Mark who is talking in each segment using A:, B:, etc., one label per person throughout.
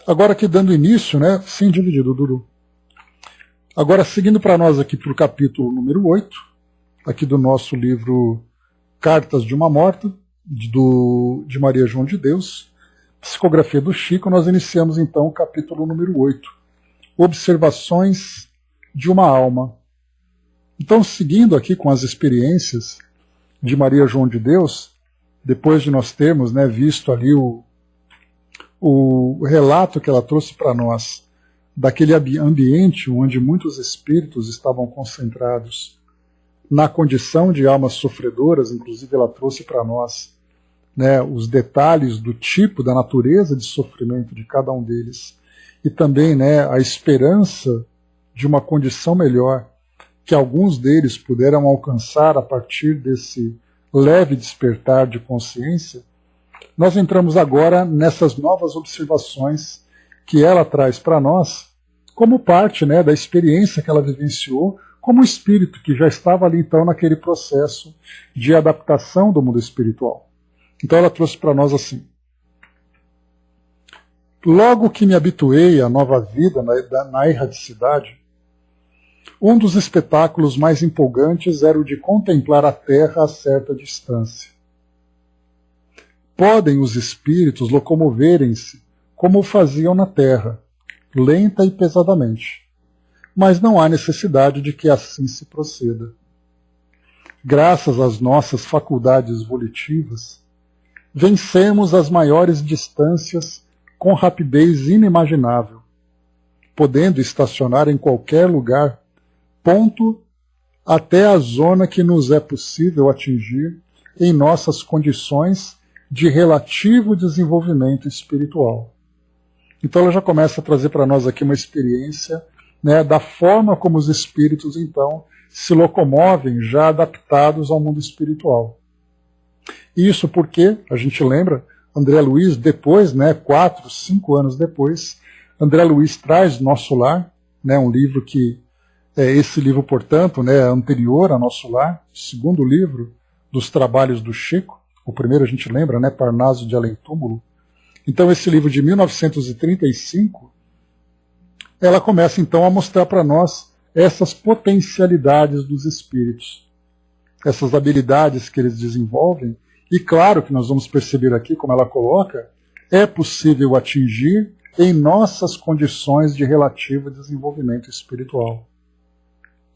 A: Agora aqui dando início, né? Sim, dividido, Dudu. Agora seguindo para nós aqui para o capítulo número 8, aqui do nosso livro Cartas de uma Morta, de Maria João de Deus, psicografia do Chico, nós iniciamos então o capítulo número 8, Observações de uma Alma. Então, seguindo aqui com as experiências de Maria João de Deus, depois de nós termos, né, visto ali o relato que ela trouxe para nós, daquele ambiente onde muitos espíritos estavam concentrados na condição de almas sofredoras, inclusive ela trouxe para nós, né, os detalhes do tipo, da natureza de sofrimento de cada um deles, e também, né, a esperança de uma condição melhor que alguns deles puderam alcançar a partir desse leve despertar de consciência. Nós entramos agora nessas novas observações que ela traz para nós, como parte, né, da experiência que ela vivenciou como espírito que já estava ali então naquele processo de adaptação do mundo espiritual. Então ela trouxe para nós assim: logo que me habituei à nova vida na erradicidade, um dos espetáculos mais empolgantes era o de contemplar a Terra a certa distância. Podem os espíritos locomoverem-se como o faziam na Terra, lenta e pesadamente, mas não há necessidade de que assim se proceda. Graças às nossas faculdades volitivas, vencemos as maiores distâncias com rapidez inimaginável, podendo estacionar em qualquer lugar, ponto até a zona que nos é possível atingir em nossas condições de relativo desenvolvimento espiritual. Então ela já começa a trazer para nós aqui uma experiência, né, da forma como os espíritos então se locomovem já adaptados ao mundo espiritual. Isso porque, a gente lembra, André Luiz depois, né, 4, 5 anos depois, André Luiz traz Nosso Lar, né, um livro que esse livro, portanto, né, é anterior a Nosso Lar, segundo livro dos trabalhos do Chico. O primeiro a gente lembra, né, Parnaso de Além-Túmulo. Então esse livro de 1935, ela começa então a mostrar para nós essas potencialidades dos espíritos, essas habilidades que eles desenvolvem, e claro que nós vamos perceber aqui, como ela coloca, é possível atingir em nossas condições de relativo desenvolvimento espiritual.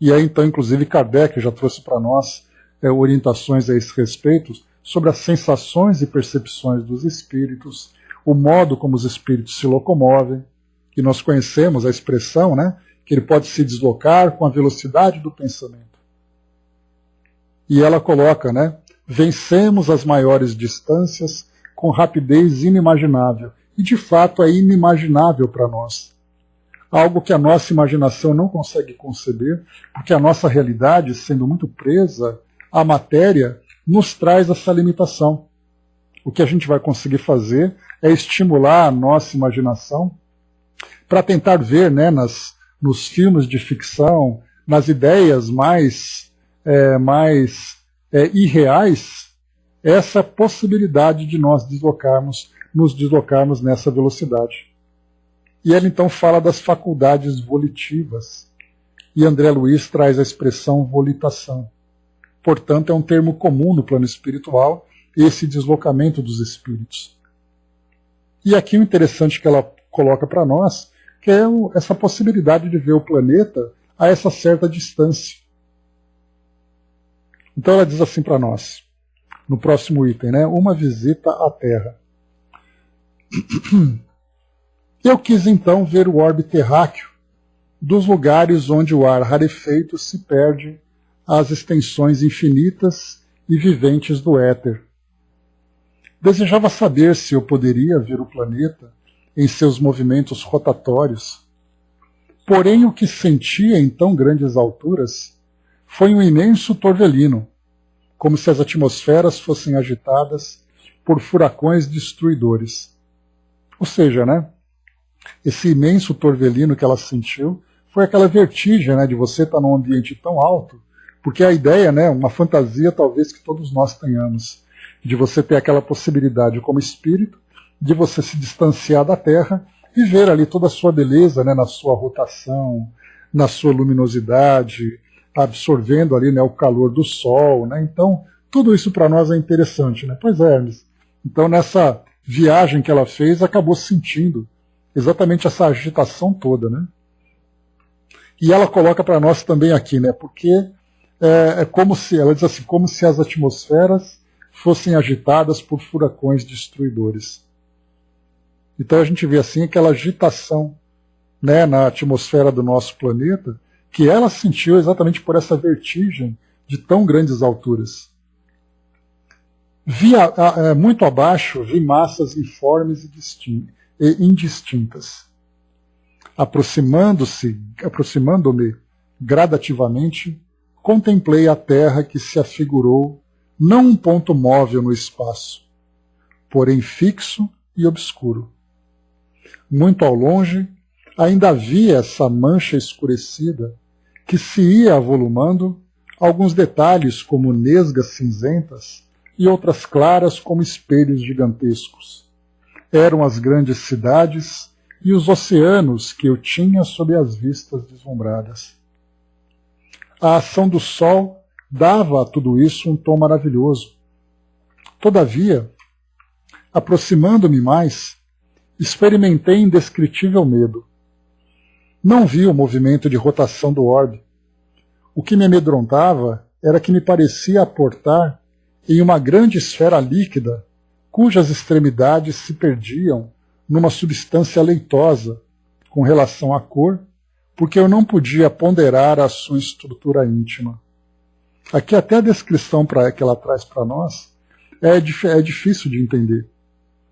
A: E aí então, inclusive, Kardec já trouxe para nós orientações a esse respeito sobre as sensações e percepções dos espíritos, o modo como os espíritos se locomovem, que nós conhecemos a expressão, né, que ele pode se deslocar com a velocidade do pensamento. E ela coloca, né, vencemos as maiores distâncias com rapidez inimaginável. E de fato é inimaginável para nós. Algo que a nossa imaginação não consegue conceber, porque a nossa realidade, sendo muito presa à matéria, nos traz essa limitação. O que a gente vai conseguir fazer é estimular a nossa imaginação para tentar ver, né, nos filmes de ficção, nas ideias mais irreais, essa possibilidade de nós nos deslocarmos nessa velocidade. E ela então fala das faculdades volitivas. E André Luiz traz a expressão volitação. Portanto, é um termo comum no plano espiritual, esse deslocamento dos espíritos. E aqui o interessante que ela coloca para nós, que é essa possibilidade de ver o planeta a essa certa distância. Então ela diz assim para nós, no próximo item, né, uma visita à Terra. Eu quis então ver o orbe terráqueo dos lugares onde o ar rarefeito se perde às extensões infinitas e viventes do éter. Desejava saber se eu poderia ver o planeta em seus movimentos rotatórios. Porém, o que sentia em tão grandes alturas foi um imenso torvelino, como se as atmosferas fossem agitadas por furacões destruidores. Ou seja, né, esse imenso torvelino que ela sentiu foi aquela vertigem, né, de você estar num ambiente tão alto, porque a ideia, né, uma fantasia talvez que todos nós tenhamos, de você ter aquela possibilidade como espírito, de você se distanciar da Terra e ver ali toda a sua beleza, né, na sua rotação, na sua luminosidade, absorvendo ali, né, o calor do Sol, né? Então, tudo isso para nós é interessante, né? Pois é, Hermes. Então, nessa viagem que ela fez, acabou sentindo exatamente essa agitação toda, né? E ela coloca para nós também aqui, né? Porque é como se, ela diz assim, como se as atmosferas fossem agitadas por furacões destruidores. Então a gente vê assim aquela agitação, né, na atmosfera do nosso planeta, que ela sentiu exatamente por essa vertigem de tão grandes alturas. Muito abaixo, vi massas informes e indistintas. Aproximando-me gradativamente, contemplei a Terra que se afigurou não um ponto móvel no espaço, porém fixo e obscuro. Muito ao longe, ainda havia essa mancha escurecida que se ia avolumando, alguns detalhes como nesgas cinzentas e outras claras como espelhos gigantescos. Eram as grandes cidades e os oceanos que eu tinha sob as vistas deslumbradas. A ação do sol dava a tudo isso um tom maravilhoso. Todavia, aproximando-me mais, experimentei indescritível medo. Não vi o movimento de rotação do orbe. O que me amedrontava era que me parecia aportar em uma grande esfera líquida, cujas extremidades se perdiam numa substância leitosa com relação à cor, porque eu não podia ponderar a sua estrutura íntima. Aqui até a descrição que ela traz para nós é difícil de entender,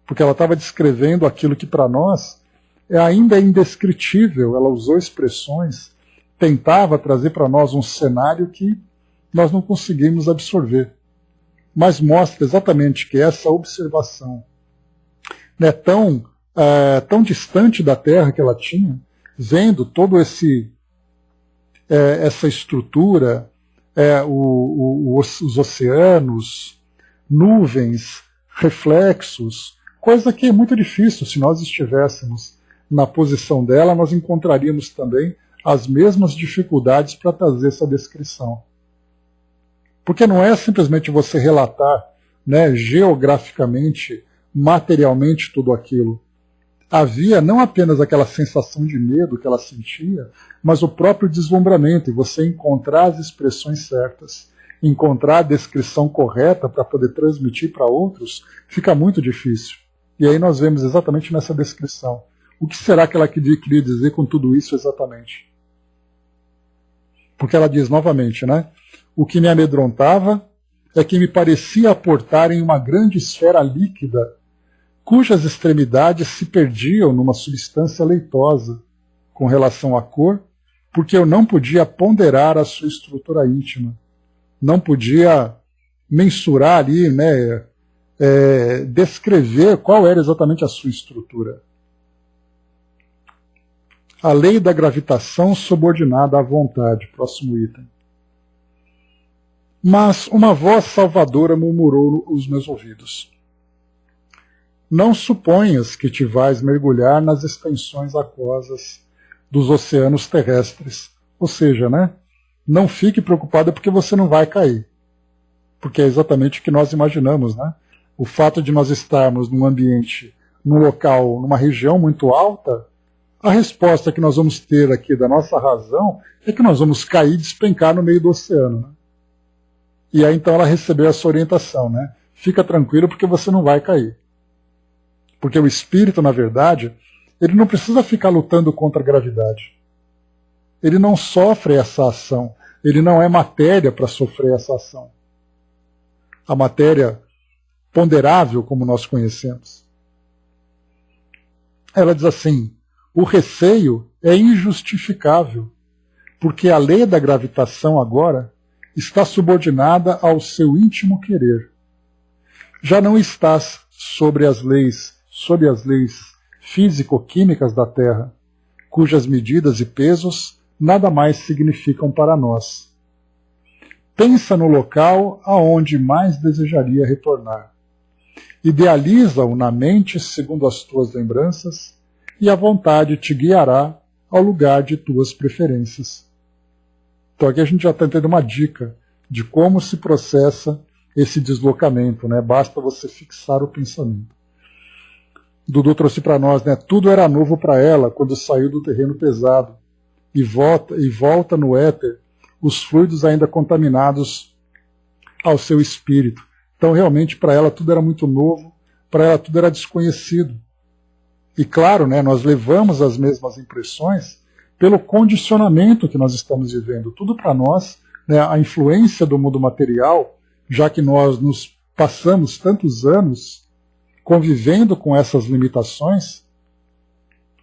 A: porque ela estava descrevendo aquilo que para nós ainda é indescritível. Ela usou expressões, tentava trazer para nós um cenário que nós não conseguimos absorver. Mas mostra exatamente que essa observação, né, tão distante da Terra que ela tinha, vendo todo essa estrutura, os oceanos, nuvens, reflexos, coisa que é muito difícil. Se nós estivéssemos na posição dela, nós encontraríamos também as mesmas dificuldades para trazer essa descrição. Porque não é simplesmente você relatar, né, geograficamente, materialmente tudo aquilo. Havia não apenas aquela sensação de medo que ela sentia, mas o próprio deslumbramento, e você encontrar as expressões certas, encontrar a descrição correta para poder transmitir para outros, fica muito difícil. E aí nós vemos exatamente nessa descrição. O que será que ela queria dizer com tudo isso exatamente? Porque ela diz novamente, né? O que me amedrontava é que me parecia aportar em uma grande esfera líquida, cujas extremidades se perdiam numa substância leitosa com relação à cor, porque eu não podia ponderar a sua estrutura íntima. Não podia mensurar ali, né, descrever qual era exatamente a sua estrutura. A lei da gravitação subordinada à vontade. Próximo item. Mas uma voz salvadora murmurou nos meus ouvidos. Não suponhas que te vais mergulhar nas extensões aquosas dos oceanos terrestres. Ou seja, né, não fique preocupada porque você não vai cair. Porque é exatamente o que nós imaginamos, né? O fato de nós estarmos num ambiente, num local, numa região muito alta, a resposta que nós vamos ter aqui da nossa razão é que nós vamos cair e despencar no meio do oceano. Né? E aí então ela recebeu essa orientação, né? Fica tranquilo porque você não vai cair. Porque o espírito, na verdade, ele não precisa ficar lutando contra a gravidade. Ele não sofre essa ação. Ele não é matéria para sofrer essa ação. A matéria ponderável, como nós conhecemos. Ela diz assim, o receio é injustificável, porque a lei da gravitação agora está subordinada ao seu íntimo querer. Já não estás sob as leis físico-químicas da Terra, cujas medidas e pesos nada mais significam para nós. Pensa no local aonde mais desejaria retornar. Idealiza-o na mente segundo as tuas lembranças e a vontade te guiará ao lugar de tuas preferências. Então aqui a gente já está tendo uma dica de como se processa esse deslocamento, né? Basta você fixar o pensamento. Dudu trouxe para nós, né? Tudo era novo para ela quando saiu do terreno pesado e volta no éter os fluidos ainda contaminados ao seu espírito. Então realmente para ela tudo era muito novo, para ela tudo era desconhecido. E claro, né, nós levamos as mesmas impressões pelo condicionamento que nós estamos vivendo. Tudo para nós, né, a influência do mundo material, já que nós nos passamos tantos anos convivendo com essas limitações,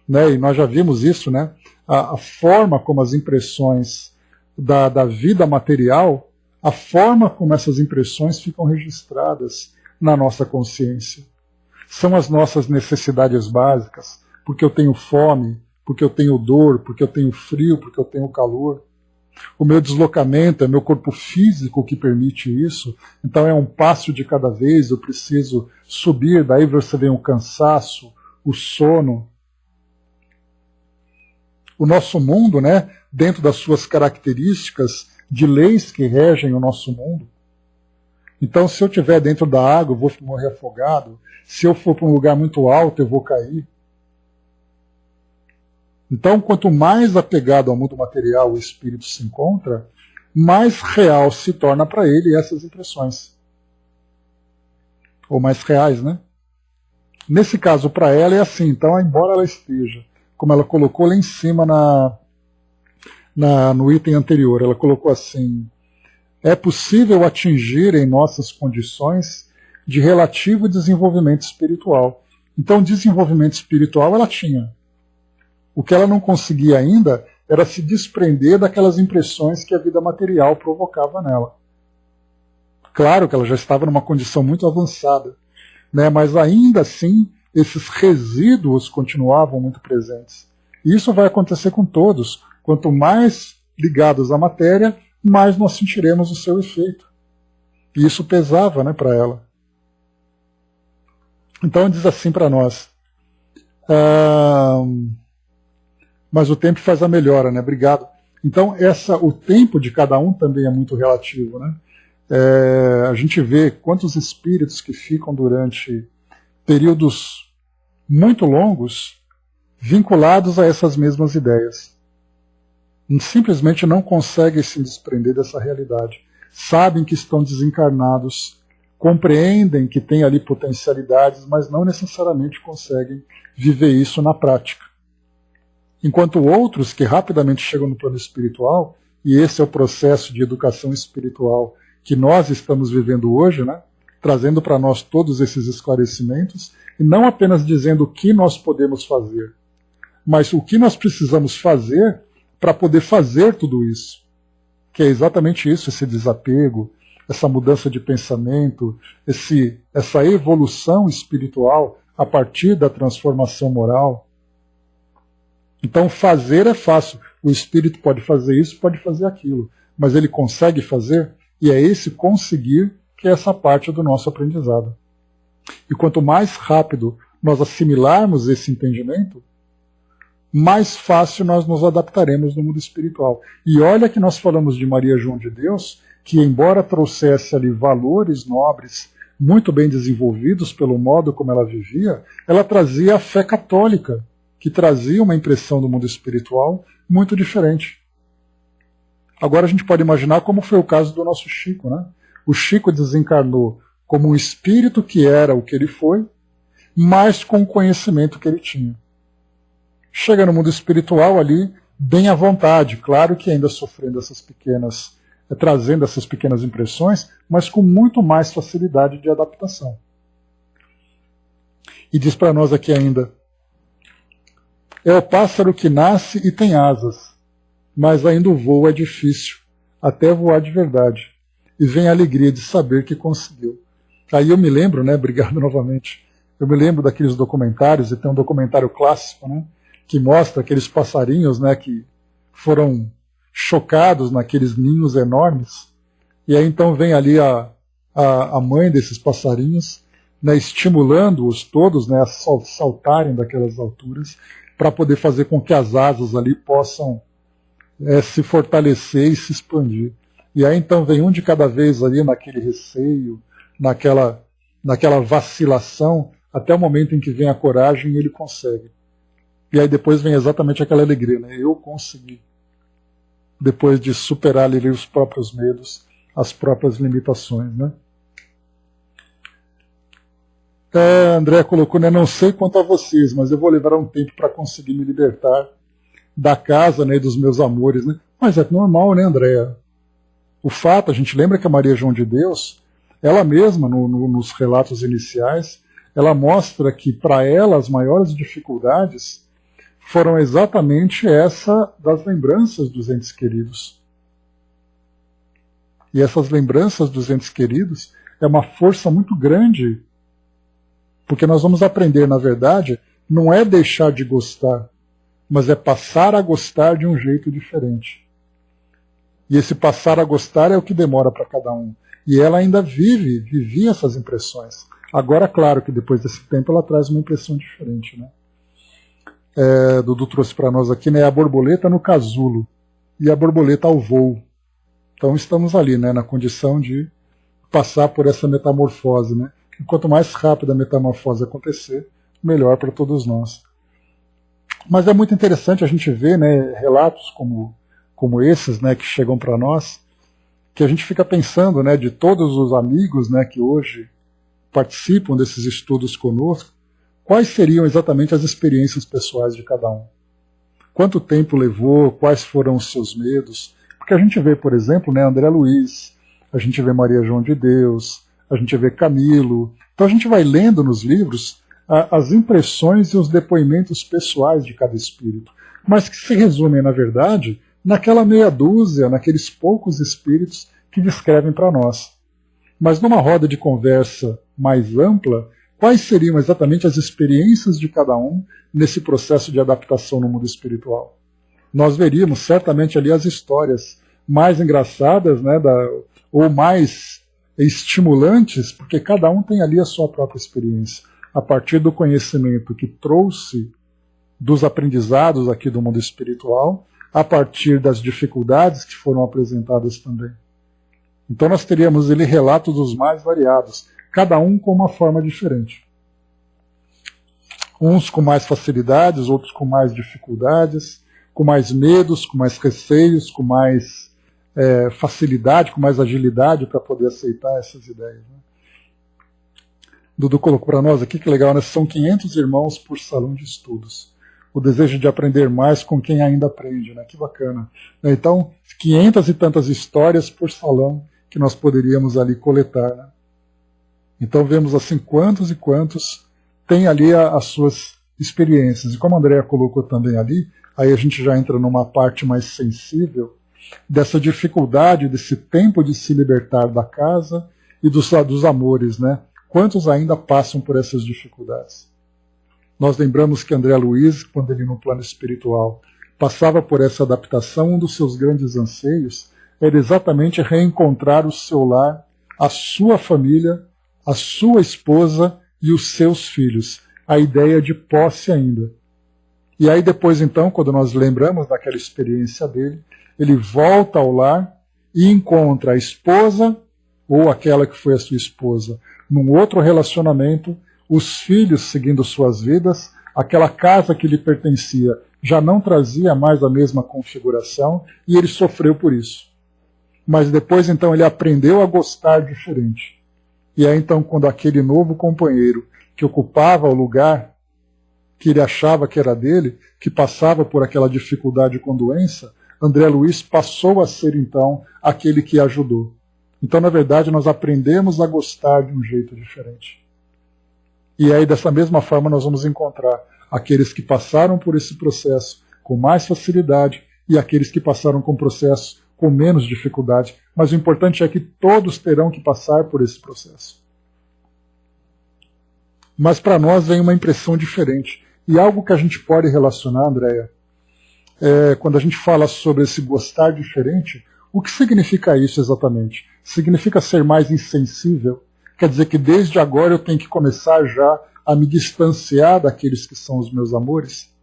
A: né, e nós já vimos isso, né, a forma como as impressões da vida material, a forma como essas impressões ficam registradas na nossa consciência. São as nossas necessidades básicas, porque eu tenho fome, porque eu tenho dor, porque eu tenho frio, porque eu tenho calor. O meu deslocamento é meu corpo físico que permite isso, então é um passo de cada vez, eu preciso subir, daí você vem o cansaço, o sono. O nosso mundo, né, dentro das suas características de leis que regem o nosso mundo. Então, se eu estiver dentro da água, eu vou morrer afogado. Se eu for para um lugar muito alto, eu vou cair. Então, quanto mais apegado ao mundo material o espírito se encontra, mais real se torna para ele essas impressões. Ou mais reais, né? Nesse caso, para ela é assim. Então, embora ela esteja, como ela colocou lá em cima no item anterior, ela colocou assim: é possível atingir em nossas condições de relativo desenvolvimento espiritual. Então, desenvolvimento espiritual ela tinha. O que ela não conseguia ainda era se desprender daquelas impressões que a vida material provocava nela. Claro que ela já estava numa condição muito avançada, né? Mas ainda assim, esses resíduos continuavam muito presentes. E isso vai acontecer com todos. Quanto mais ligados à matéria, mais nós sentiremos o seu efeito. E isso pesava, né, para ela. Então diz assim para nós: mas o tempo faz a melhora, né? Obrigado. Então o tempo de cada um também é muito relativo, né? A gente vê quantos espíritos que ficam durante períodos muito longos vinculados a essas mesmas ideias. Simplesmente não conseguem se desprender dessa realidade. Sabem que estão desencarnados, compreendem que têm ali potencialidades, mas não necessariamente conseguem viver isso na prática. Enquanto outros que rapidamente chegam no plano espiritual, e esse é o processo de educação espiritual que nós estamos vivendo hoje, né? Trazendo para nós todos esses esclarecimentos, e não apenas dizendo o que nós podemos fazer, mas o que nós precisamos fazer para poder fazer tudo isso. Que é exatamente isso, esse desapego, essa mudança de pensamento, essa evolução espiritual a partir da transformação moral. Então fazer é fácil. O espírito pode fazer isso, pode fazer aquilo. Mas ele consegue fazer, e é esse conseguir que é essa parte do nosso aprendizado. E quanto mais rápido nós assimilarmos esse entendimento, mais fácil nós nos adaptaremos no mundo espiritual. E olha que nós falamos de Maria João de Deus, que embora trouxesse ali valores nobres, muito bem desenvolvidos pelo modo como ela vivia, ela trazia a fé católica, que trazia uma impressão do mundo espiritual muito diferente. Agora a gente pode imaginar como foi o caso do nosso Chico, né? O Chico desencarnou como um espírito que era o que ele foi, mas com o conhecimento que ele tinha. Chega no mundo espiritual ali, bem à vontade, claro que ainda sofrendo trazendo essas pequenas impressões, mas com muito mais facilidade de adaptação. E diz para nós aqui ainda: é o pássaro que nasce e tem asas, mas ainda o voo é difícil, até voar de verdade, e vem a alegria de saber que conseguiu. Aí eu me lembro, né, obrigado novamente, eu me lembro daqueles documentários, e tem um documentário clássico, né, que mostra aqueles passarinhos, né, que foram chocados naqueles ninhos enormes, e aí então vem ali a mãe desses passarinhos, né, estimulando-os todos, né, a saltarem daquelas alturas, para poder fazer com que as asas ali possam se fortalecer e se expandir. E aí então vem um de cada vez ali naquele receio, naquela vacilação, até o momento em que vem a coragem e ele consegue. E aí depois vem exatamente aquela alegria, né? Eu consegui. Depois de superar ali os próprios medos, as próprias limitações, né? André colocou, né? Não sei quanto a vocês, mas eu vou levar um tempo para conseguir me libertar da casa, né, e dos meus amores, né? Mas é normal, né, Andréa? O fato, a gente lembra que a Maria João de Deus, ela mesma, nos relatos iniciais, ela mostra que para ela as maiores dificuldades foram exatamente essa das lembranças dos entes queridos. E essas lembranças dos entes queridos é uma força muito grande, porque nós vamos aprender, na verdade, não é deixar de gostar, mas é passar a gostar de um jeito diferente. E esse passar a gostar é o que demora para cada um. E ela ainda vivia essas impressões. Agora, claro que depois desse tempo ela traz uma impressão diferente, né? Dudu trouxe para nós aqui, né, a borboleta no casulo e a borboleta ao voo. Então estamos ali, né, na condição de passar por essa metamorfose, né? E quanto mais rápido a metamorfose acontecer, melhor para todos nós. Mas é muito interessante a gente ver, né, relatos como esses, né, que chegam para nós, que a gente fica pensando, né, de todos os amigos, né, que hoje participam desses estudos conosco, quais seriam exatamente as experiências pessoais de cada um? Quanto tempo levou? Quais foram os seus medos? Porque a gente vê, por exemplo, né, André Luiz, a gente vê Maria João de Deus, a gente vê Camilo. Então a gente vai lendo nos livros as impressões e os depoimentos pessoais de cada espírito, mas que se resumem, na verdade, naquela meia dúzia, naqueles poucos espíritos que descrevem para nós. Mas numa roda de conversa mais ampla, quais seriam exatamente as experiências de cada um nesse processo de adaptação no mundo espiritual? Nós veríamos certamente ali as histórias mais engraçadas, né, ou mais estimulantes, porque cada um tem ali a sua própria experiência, a partir do conhecimento que trouxe dos aprendizados aqui do mundo espiritual, a partir das dificuldades que foram apresentadas também. Então nós teríamos ali relatos dos mais variados, cada um com uma forma diferente. Uns com mais facilidades, outros com mais dificuldades, com mais medos, com mais receios, com mais facilidade, com mais agilidade para poder aceitar essas ideias. Né? Dudu colocou para nós aqui, que legal, né? São 500 irmãos por salão de estudos. O desejo de aprender mais com quem ainda aprende, né? Que bacana. Então, 500 e tantas histórias por salão que nós poderíamos ali coletar, né? Então vemos assim quantos e quantos têm ali as suas experiências. E como a Andrea colocou também ali, aí a gente já entra numa parte mais sensível dessa dificuldade, desse tempo de se libertar da casa e dos amores, né? Quantos ainda passam por essas dificuldades? Nós lembramos que André Luiz, quando ele no plano espiritual passava por essa adaptação, um dos seus grandes anseios era exatamente reencontrar o seu lar, a sua família, a sua esposa e os seus filhos. A ideia de posse ainda. E aí depois então, quando nós lembramos daquela experiência dele, ele volta ao lar e encontra a esposa, ou aquela que foi a sua esposa, num outro relacionamento, os filhos seguindo suas vidas, aquela casa que lhe pertencia já não trazia mais a mesma configuração e ele sofreu por isso. Mas depois então ele aprendeu a gostar diferente. E aí então quando aquele novo companheiro que ocupava o lugar que ele achava que era dele, que passava por aquela dificuldade com doença, André Luiz passou a ser então aquele que ajudou. Então, na verdade, nós aprendemos a gostar de um jeito diferente. E aí, dessa mesma forma, nós vamos encontrar aqueles que passaram por esse processo com mais facilidade e aqueles que passaram com o processo com menos dificuldade. Mas o importante é que todos terão que passar por esse processo. Mas para nós vem uma impressão diferente. E algo que a gente pode relacionar, Andréia, quando a gente fala sobre esse gostar diferente, o que significa isso exatamente? Significa ser mais insensível? Quer dizer que desde agora eu tenho que começar já a me distanciar daqueles que são os meus amores?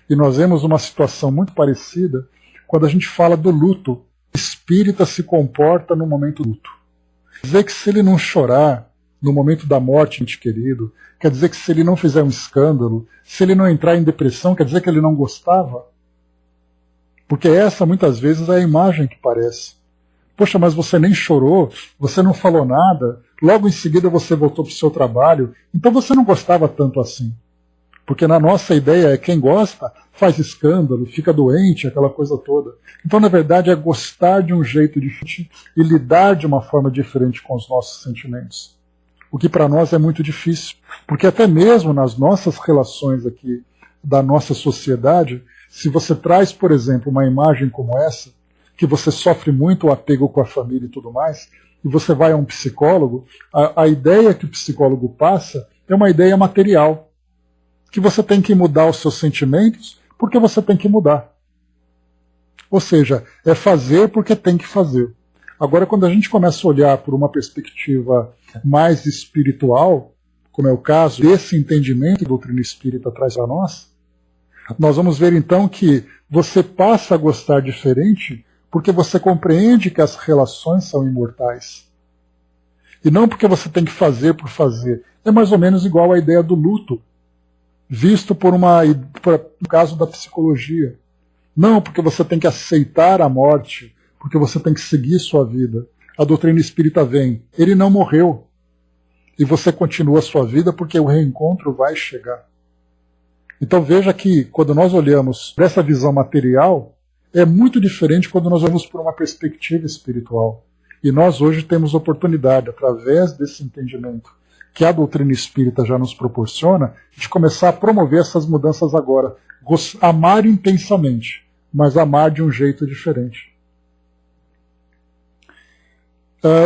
A: E nós vemos uma situação muito parecida quando a gente fala do luto. O espírita se comporta no momento do luto. Quer dizer que se ele não chorar no momento da morte do ente querido, quer dizer que se ele não fizer um escândalo, se ele não entrar em depressão, quer dizer que ele não gostava? Porque essa muitas vezes é a imagem que parece. Poxa, mas você nem chorou, você não falou nada, logo em seguida você voltou para o seu trabalho, então você não gostava tanto assim. Porque na nossa ideia é quem gosta faz escândalo, fica doente, aquela coisa toda. Então, na verdade, é gostar de um jeito diferente e lidar de uma forma diferente com os nossos sentimentos. O que para nós é muito difícil, porque até mesmo nas nossas relações aqui da nossa sociedade, se você traz, por exemplo, uma imagem como essa, que você sofre muito o apego com a família e tudo mais, e você vai a um psicólogo, a ideia que o psicólogo passa é uma ideia material, que você tem que mudar os seus sentimentos porque você tem que mudar. Ou seja, é fazer porque tem que fazer. Agora, quando a gente começa a olhar por uma perspectiva mais espiritual, como é o caso desse entendimento que a doutrina espírita traz a nós vamos ver então que você passa a gostar diferente porque você compreende que as relações são imortais. E não porque você tem que fazer por fazer. É mais ou menos igual à ideia do luto, visto por no caso da psicologia. Não porque você tem que aceitar a morte, porque você tem que seguir sua vida. A doutrina espírita vem, ele não morreu. E você continua a sua vida porque o reencontro vai chegar. Então veja que quando nós olhamos para essa visão material, é muito diferente quando nós olhamos por uma perspectiva espiritual. E nós hoje temos oportunidade, através desse entendimento que a doutrina espírita já nos proporciona, de começar a promover essas mudanças agora. Amar intensamente, mas amar de um jeito diferente.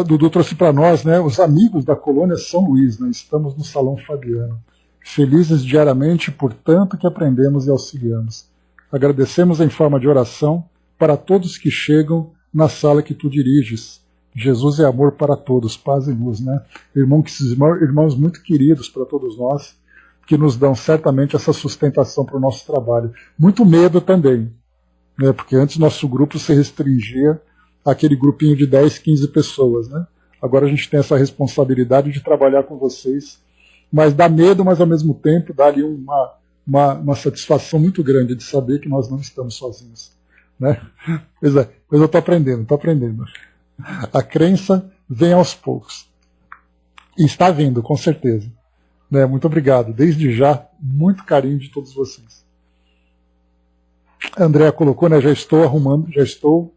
A: Dudu trouxe para nós, né, os amigos da colônia São Luís, né, estamos no Salão Fabiano. Felizes diariamente por tanto que aprendemos e auxiliamos. Agradecemos em forma de oração para todos que chegam na sala que tu diriges. Jesus é amor para todos, paz e luz, né? Irmãos muito queridos para todos nós, que nos dão certamente essa sustentação para o nosso trabalho. Muito medo também, né? Porque antes nosso grupo se restringia àquele grupinho de 10, 15 pessoas, né? Agora a gente tem essa responsabilidade de trabalhar com vocês, mas dá medo, mas ao mesmo tempo dá ali uma satisfação muito grande de saber que nós não estamos sozinhos, né? Pois é, eu estou aprendendo. A crença vem aos poucos. E está vindo, com certeza. Né? Muito obrigado. Desde já, muito carinho de todos vocês. A Andréa colocou, né? Já estou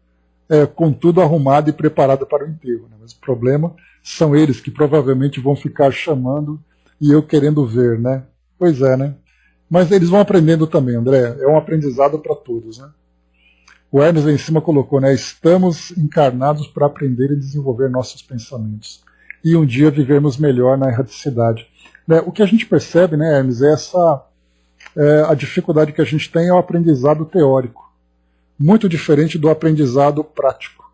A: com tudo arrumado e preparado para o enterro. Né? Mas o problema são eles que provavelmente vão ficar chamando e eu querendo ver, né? Pois é, né? Mas eles vão aprendendo também, André. É um aprendizado para todos, né? O Hermes lá em cima colocou, né? Estamos encarnados para aprender e desenvolver nossos pensamentos. E um dia vivermos melhor na erraticidade. Né? O que a gente percebe, né, Hermes, a dificuldade que a gente tem é o aprendizado teórico. Muito diferente do aprendizado prático.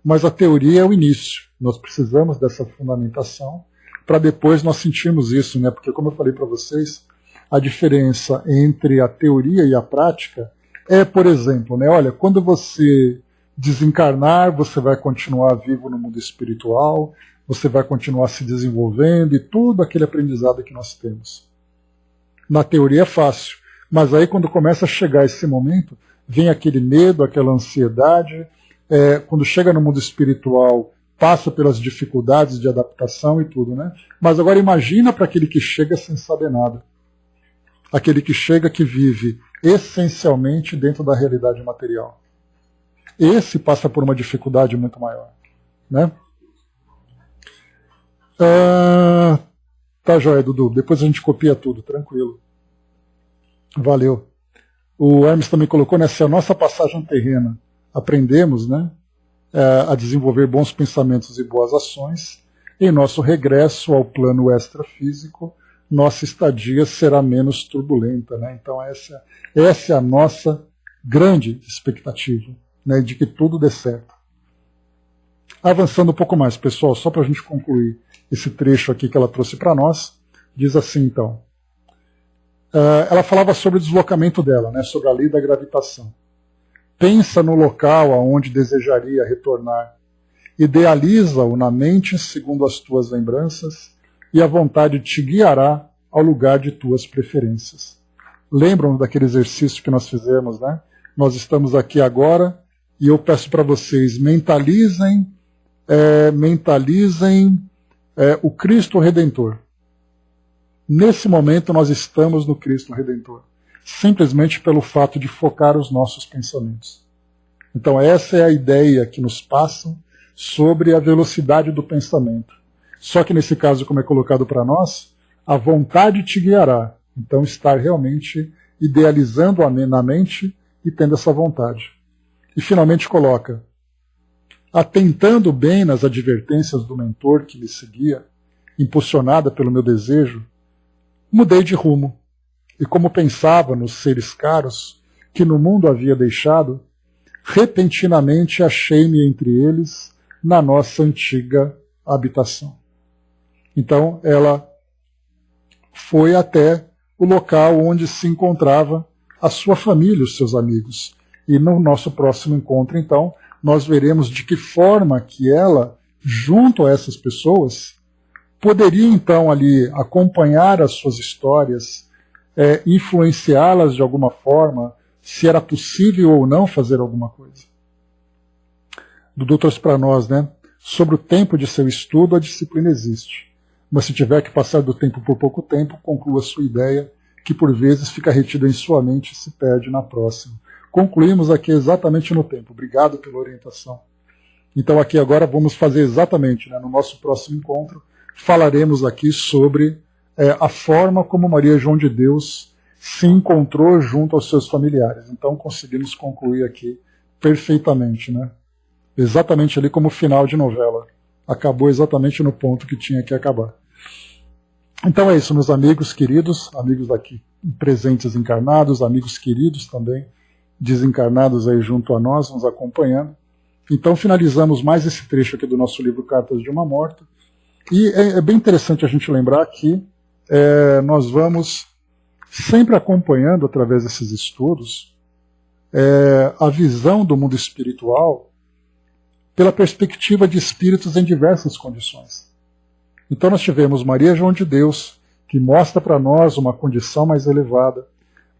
A: Mas a teoria é o início. Nós precisamos dessa fundamentação para depois nós sentirmos isso, né? Porque, como eu falei para vocês, a diferença entre a teoria e a prática é, por exemplo, né, olha, quando você desencarnar, você vai continuar vivo no mundo espiritual, você vai continuar se desenvolvendo e tudo aquele aprendizado que nós temos. Na teoria é fácil, mas aí quando começa a chegar esse momento, vem aquele medo, aquela ansiedade, quando chega no mundo espiritual, passa pelas dificuldades de adaptação e tudo, né? Mas agora imagina para aquele que chega sem saber nada. Aquele que chega que vive essencialmente dentro da realidade material. Esse passa por uma dificuldade muito maior. Né? Tá joia, Dudu. Depois a gente copia tudo, tranquilo. Valeu. O Hermes também colocou, né, se a nossa passagem terrena aprendemos, né, a desenvolver bons pensamentos e boas ações, em nosso regresso ao plano extrafísico, nossa estadia será menos turbulenta. Né? Então essa é a nossa grande expectativa, né, de que tudo dê certo. Avançando um pouco mais, pessoal, só para a gente concluir esse trecho aqui que ela trouxe para nós, diz assim então. Ela falava sobre o deslocamento dela, né, sobre a lei da gravitação. Pensa no local aonde desejaria retornar. Idealiza-o na mente segundo as tuas lembranças e a vontade te guiará ao lugar de tuas preferências. Lembram daquele exercício que nós fizemos, né? Nós estamos aqui agora e eu peço para vocês, mentalizem o Cristo Redentor. Nesse momento nós estamos no Cristo Redentor, simplesmente pelo fato de focar os nossos pensamentos. Então essa é a ideia que nos passam sobre a velocidade do pensamento. Só que nesse caso, como é colocado para nós, a vontade te guiará. Então estar realmente idealizando na mente e tendo essa vontade. E finalmente coloca, atentando bem nas advertências do mentor que me seguia, impulsionada pelo meu desejo, mudei de rumo, e como pensava nos seres caros que no mundo havia deixado, repentinamente achei-me entre eles na nossa antiga habitação. Então ela foi até o local onde se encontrava a sua família, os seus amigos. E no nosso próximo encontro, então, nós veremos de que forma que ela, junto a essas pessoas, poderia então ali acompanhar as suas histórias, influenciá-las de alguma forma, se era possível ou não fazer alguma coisa. Dudu trouxe para nós, né? Sobre o tempo de seu estudo, a disciplina existe. Mas se tiver que passar do tempo por pouco tempo, conclua sua ideia, que por vezes fica retida em sua mente e se perde na próxima. Concluímos aqui exatamente no tempo. Obrigado pela orientação. Então aqui agora vamos fazer exatamente, né, no nosso próximo encontro, falaremos aqui sobre a forma como Maria João de Deus se encontrou junto aos seus familiares. Então conseguimos concluir aqui perfeitamente, né? Exatamente ali como final de novela. Acabou exatamente no ponto que tinha que acabar. Então é isso, meus amigos queridos, amigos aqui presentes encarnados, amigos queridos também, desencarnados aí junto a nós, nos acompanhando. Então finalizamos mais esse trecho aqui do nosso livro Cartas de uma Morta. E é bem interessante a gente lembrar que nós vamos sempre acompanhando, através desses estudos, a visão do mundo espiritual pela perspectiva de espíritos em diversas condições. Então nós tivemos Maria João de Deus, que mostra para nós uma condição mais elevada.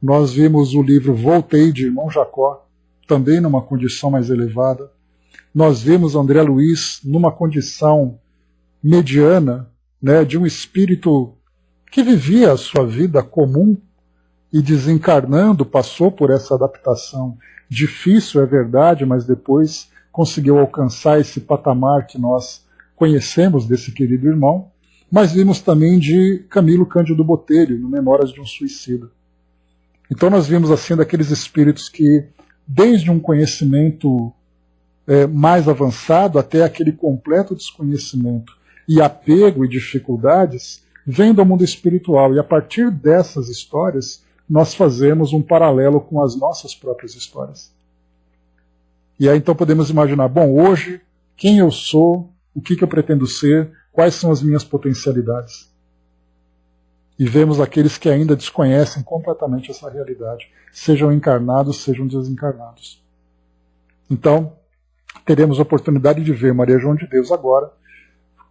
A: Nós vimos o livro Voltei, de Irmão Jacó, também numa condição mais elevada. Nós vimos André Luiz numa condição mediana, né, de um espírito que vivia a sua vida comum e desencarnando passou por essa adaptação difícil, é verdade, mas depois conseguiu alcançar esse patamar que nós conhecemos desse querido irmão. Mas vimos também de Camilo Cândido Botelho, no Memórias de um Suicida. Então nós vimos assim daqueles espíritos que, desde um conhecimento mais avançado até aquele completo desconhecimento e apego e dificuldades, vêm do mundo espiritual. E a partir dessas histórias, nós fazemos um paralelo com as nossas próprias histórias. E aí então podemos imaginar, bom, hoje, quem eu sou, o que eu pretendo ser, quais são as minhas potencialidades. E vemos aqueles que ainda desconhecem completamente essa realidade, sejam encarnados, sejam desencarnados. Então, teremos a oportunidade de ver Maria João de Deus agora,